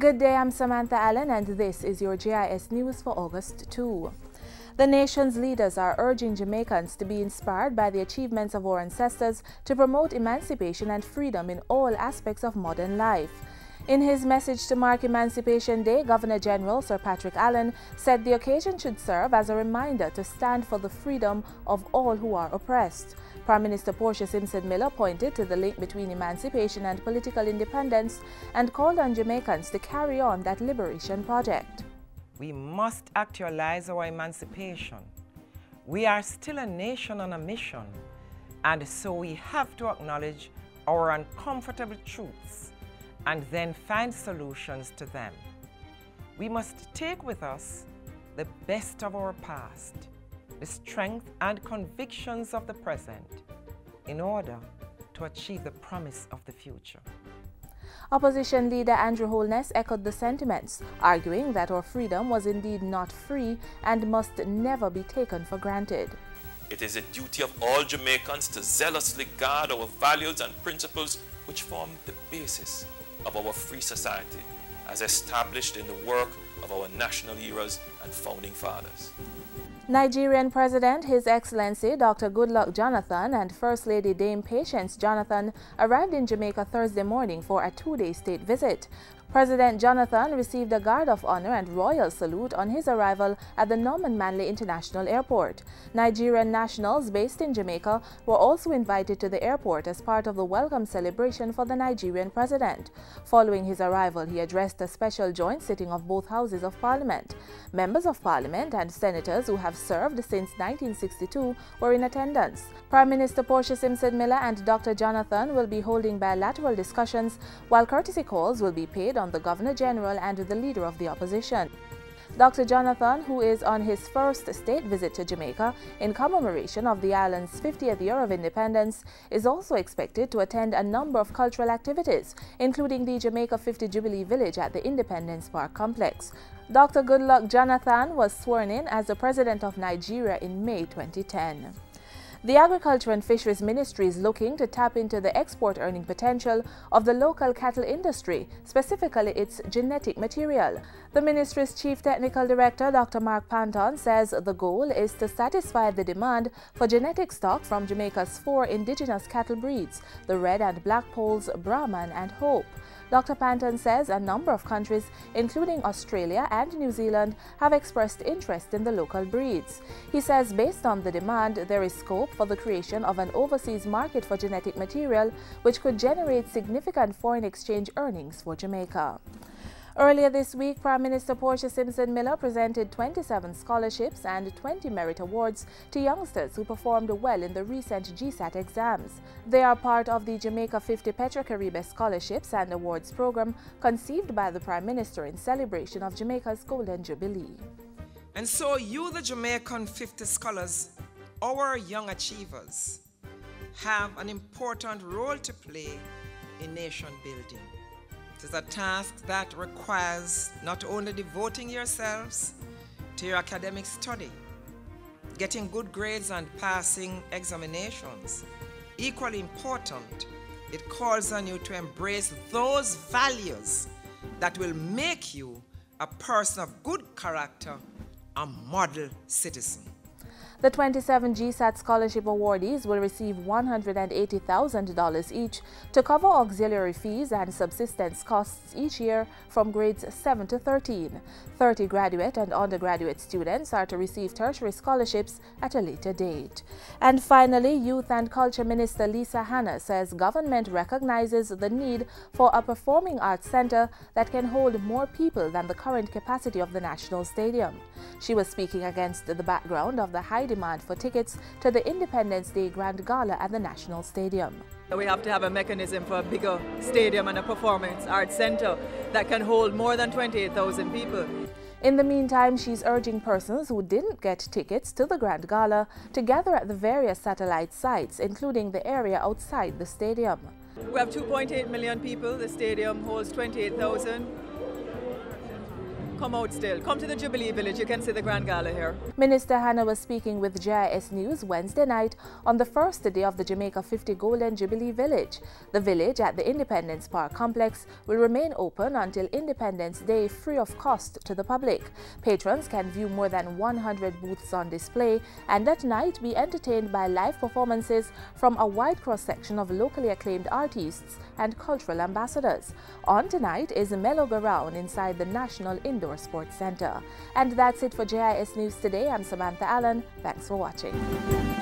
Good day, I'm Samantha Allen and this is your GIS News for August 2. The nation's leaders are urging Jamaicans to be inspired by the achievements of our ancestors to promote emancipation and freedom in all aspects of modern life. In his message to mark Emancipation Day, Governor General Sir Patrick Allen said the occasion should serve as a reminder to stand for the freedom of all who are oppressed. Prime Minister Portia Simpson Miller pointed to the link between emancipation and political independence and called on Jamaicans to carry on that liberation project. We must actualize our emancipation. We are still a nation on a mission, and so we have to acknowledge our uncomfortable truths and then find solutions to them. We must take with us the best of our past, the strength and convictions of the present, in order to achieve the promise of the future. Opposition leader Andrew Holness echoed the sentiments, arguing that our freedom was indeed not free and must never be taken for granted. It is a duty of all Jamaicans to zealously guard our values and principles which form the basis of our free society, as established in the work of our national heroes and founding fathers. Nigerian President His Excellency Dr. Goodluck Jonathan and First Lady Dame Patience Jonathan arrived in Jamaica Thursday morning for a two-day state visit. President Jonathan received a guard of honor and royal salute on his arrival at the Norman Manley International Airport. Nigerian nationals based in Jamaica were also invited to the airport as part of the welcome celebration for the Nigerian president. Following his arrival, he addressed a special joint sitting of both houses of parliament. Members of parliament and senators who have served since 1962 were in attendance. Prime Minister Portia Simpson Miller and Dr. Jonathan will be holding bilateral discussions, while courtesy calls will be paid on the Governor General and the Leader of the Opposition. Dr. Jonathan, who is on his first state visit to Jamaica in commemoration of the island's 50th year of independence, is also expected to attend a number of cultural activities, including the Jamaica 50 Jubilee Village at the Independence Park Complex. Dr. Goodluck Jonathan was sworn in as the President of Nigeria in May 2010. The Agriculture and Fisheries Ministry is looking to tap into the export earning potential of the local cattle industry, specifically its genetic material. The ministry's Chief Technical Director, Dr. Mark Panton, says the goal is to satisfy the demand for genetic stock from Jamaica's 4 indigenous cattle breeds, the Red and Black Poles, Brahman and Hope. Dr. Panton says a number of countries, including Australia and New Zealand, have expressed interest in the local breeds. He says based on the demand, there is scope for the creation of an overseas market for genetic material, which could generate significant foreign exchange earnings for Jamaica. Earlier this week, Prime Minister Portia Simpson Miller presented 27 scholarships and 20 merit awards to youngsters who performed well in the recent GSAT exams. They are part of the Jamaica 50 Petra-Caribe Scholarships and Awards program conceived by the Prime Minister in celebration of Jamaica's Golden Jubilee. And so you, the Jamaican 50 scholars, our young achievers, have an important role to play in nation building. It is a task that requires not only devoting yourselves to your academic study, getting good grades and passing examinations. Equally important, it calls on you to embrace those values that will make you a person of good character, a model citizen. The 27 GSAT scholarship awardees will receive $180,000 each to cover auxiliary fees and subsistence costs each year from grades 7 to 13. 30 graduate and undergraduate students are to receive tertiary scholarships at a later date. And finally, Youth and Culture Minister Lisa Hanna says government recognizes the need for a performing arts center that can hold more people than the current capacity of the National Stadium. She was speaking against the background of the high demand for tickets to the Independence Day Grand Gala at the National Stadium. We have to have a mechanism for a bigger stadium and a performance arts center that can hold more than 28,000 people. In the meantime, she's urging persons who didn't get tickets to the Grand Gala to gather at the various satellite sites, including the area outside the stadium. We have 2.8 million people. The stadium holds 28,000. come out still. Come to the Jubilee Village. You can see the Grand Gala here. Minister Hannah was speaking with JIS News Wednesday night on the first day of the Jamaica 50 Golden Jubilee Village. The village at the Independence Park complex will remain open until Independence Day, free of cost to the public. Patrons can view more than 100 booths on display and at night be entertained by live performances from a wide cross-section of locally acclaimed artists and cultural ambassadors. On tonight is Mellow Go Round inside the National Indoor Sports Center. And that's it for JIS News today. I'm Samantha Allen. Thanks for watching.